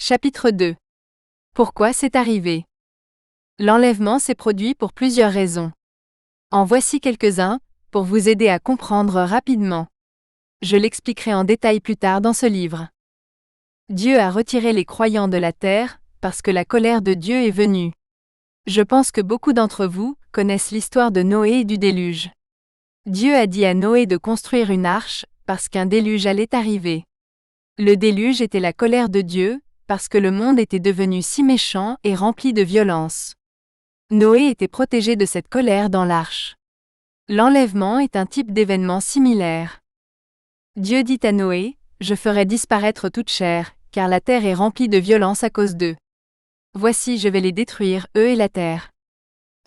Chapitre 2. Pourquoi c'est arrivé? L'enlèvement s'est produit pour plusieurs raisons. En voici quelques-uns, pour vous aider à comprendre rapidement. Je l'expliquerai en détail plus tard dans ce livre. Dieu a retiré les croyants de la terre, parce que la colère de Dieu est venue. Je pense que beaucoup d'entre vous connaissent l'histoire de Noé et du déluge. Dieu a dit à Noé de construire une arche, parce qu'un déluge allait arriver. Le déluge était la colère de Dieu, parce que le monde était devenu si méchant et rempli de violence. Noé était protégé de cette colère dans l'arche. L'enlèvement est un type d'événement similaire. Dieu dit à Noé, « Je ferai disparaître toute chair, car la terre est remplie de violence à cause d'eux. Voici, je vais les détruire, eux et la terre.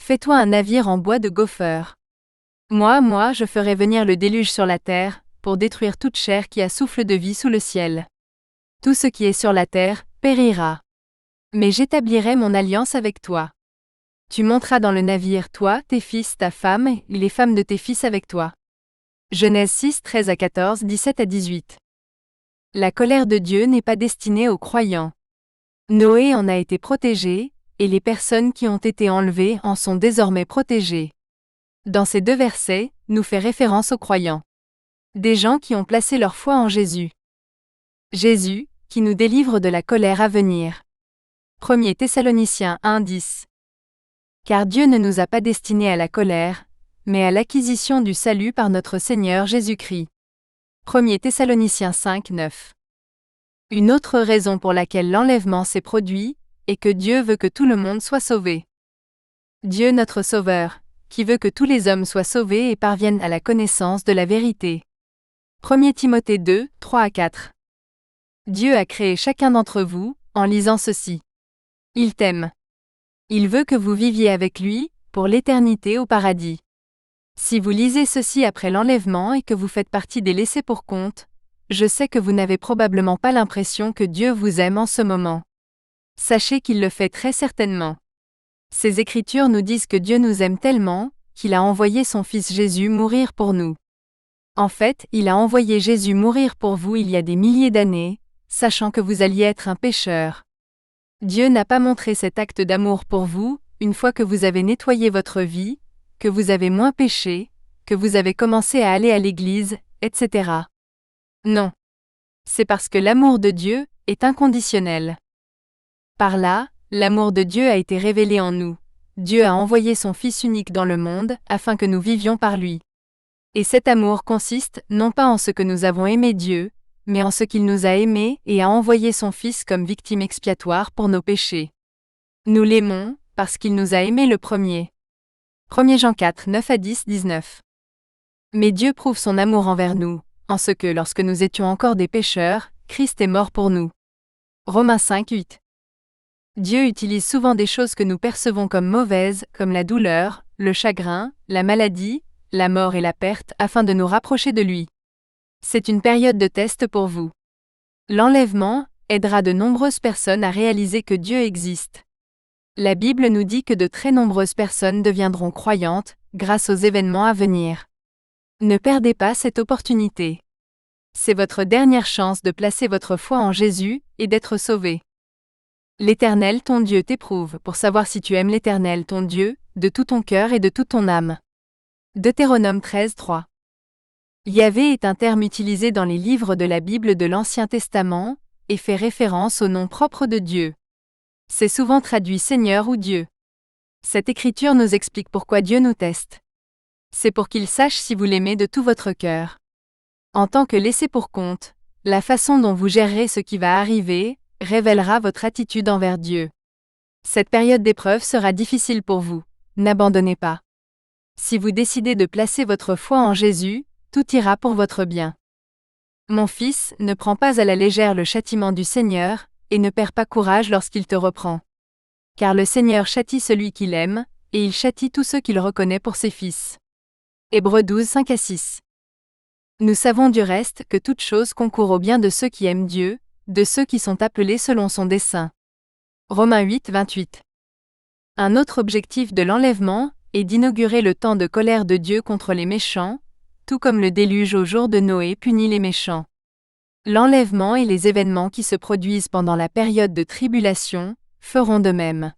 Fais-toi un navire en bois de gopher. Moi, je ferai venir le déluge sur la terre, pour détruire toute chair qui a souffle de vie sous le ciel. Tout ce qui est sur la terre périra. Mais j'établirai mon alliance avec toi. Tu monteras dans le navire, toi, tes fils, ta femme, et les femmes de tes fils avec toi. » Genèse 6, 13 à 14, 17 à 18. La colère de Dieu n'est pas destinée aux croyants. Noé en a été protégé, et les personnes qui ont été enlevées en sont désormais protégées. Dans ces deux versets, nous fait référence aux croyants. Des gens qui ont placé leur foi en Jésus. Jésus, qui nous délivre de la colère à venir. 1 Thessaloniciens 1, 10. Car Dieu ne nous a pas destinés à la colère, mais à l'acquisition du salut par notre Seigneur Jésus-Christ. 1 Thessaloniciens 5, 9. Une autre raison pour laquelle l'enlèvement s'est produit, est que Dieu veut que tout le monde soit sauvé. Dieu notre Sauveur, qui veut que tous les hommes soient sauvés et parviennent à la connaissance de la vérité. 1 Timothée 2, 3 à 4. Dieu a créé chacun d'entre vous, en lisant ceci. Il t'aime. Il veut que vous viviez avec lui, pour l'éternité au paradis. Si vous lisez ceci après l'enlèvement et que vous faites partie des laissés pour compte, je sais que vous n'avez probablement pas l'impression que Dieu vous aime en ce moment. Sachez qu'il le fait très certainement. Ces Écritures nous disent que Dieu nous aime tellement, qu'il a envoyé son Fils Jésus mourir pour nous. En fait, il a envoyé Jésus mourir pour vous il y a des milliers d'années, sachant que vous alliez être un pécheur. Dieu n'a pas montré cet acte d'amour pour vous, une fois que vous avez nettoyé votre vie, que vous avez moins péché, que vous avez commencé à aller à l'église, etc. Non. C'est parce que l'amour de Dieu est inconditionnel. Par là, l'amour de Dieu a été révélé en nous. Dieu a envoyé son Fils unique dans le monde, afin que nous vivions par lui. Et cet amour consiste non pas en ce que nous avons aimé Dieu, mais en ce qu'il nous a aimés et a envoyé son Fils comme victime expiatoire pour nos péchés. Nous l'aimons, parce qu'il nous a aimés le premier. 1 Jean 4, 9 à 10, 19. Mais Dieu prouve son amour envers nous, en ce que lorsque nous étions encore des pécheurs, Christ est mort pour nous. Romains 5, 8. Dieu utilise souvent des choses que nous percevons comme mauvaises, comme la douleur, le chagrin, la maladie, la mort et la perte, afin de nous rapprocher de lui. C'est une période de test pour vous. L'enlèvement aidera de nombreuses personnes à réaliser que Dieu existe. La Bible nous dit que de très nombreuses personnes deviendront croyantes, grâce aux événements à venir. Ne perdez pas cette opportunité. C'est votre dernière chance de placer votre foi en Jésus et d'être sauvé. L'Éternel ton Dieu t'éprouve pour savoir si tu aimes l'Éternel ton Dieu, de tout ton cœur et de toute ton âme. Deutéronome 13, 3. Yahvé est un terme utilisé dans les livres de la Bible de l'Ancien Testament, et fait référence au nom propre de Dieu. C'est souvent traduit Seigneur ou Dieu. Cette écriture nous explique pourquoi Dieu nous teste. C'est pour qu'il sache si vous l'aimez de tout votre cœur. En tant que laissé pour compte, la façon dont vous gérerez ce qui va arriver révélera votre attitude envers Dieu. Cette période d'épreuve sera difficile pour vous. N'abandonnez pas. Si vous décidez de placer votre foi en Jésus, tout ira pour votre bien. Mon fils, ne prends pas à la légère le châtiment du Seigneur, et ne perds pas courage lorsqu'il te reprend. Car le Seigneur châtie celui qu'il aime, et il châtie tous ceux qu'il reconnaît pour ses fils. Hébreux 12, 5 à 6. Nous savons du reste que toute chose concourt au bien de ceux qui aiment Dieu, de ceux qui sont appelés selon son dessein. Romains 8, 28. Un autre objectif de l'enlèvement est d'inaugurer le temps de colère de Dieu contre les méchants, tout comme le déluge au jour de Noé punit les méchants. L'enlèvement et les événements qui se produisent pendant la période de tribulation feront de même.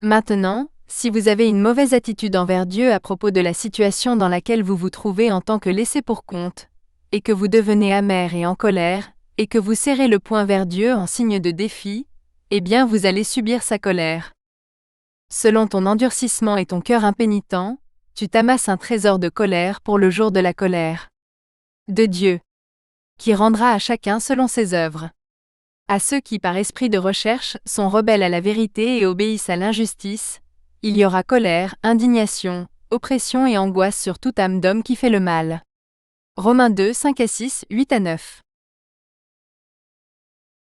Maintenant, si vous avez une mauvaise attitude envers Dieu à propos de la situation dans laquelle vous vous trouvez en tant que laissé pour compte, et que vous devenez amer et en colère, et que vous serrez le poing vers Dieu en signe de défi, eh bien vous allez subir sa colère. Selon ton endurcissement et ton cœur impénitent, tu t'amasses un trésor de colère pour le jour de la colère de Dieu, qui rendra à chacun selon ses œuvres. À ceux qui par esprit de recherche sont rebelles à la vérité et obéissent à l'injustice, il y aura colère, indignation, oppression et angoisse sur toute âme d'homme qui fait le mal. Romains 2, 5 à 6, 8 à 9.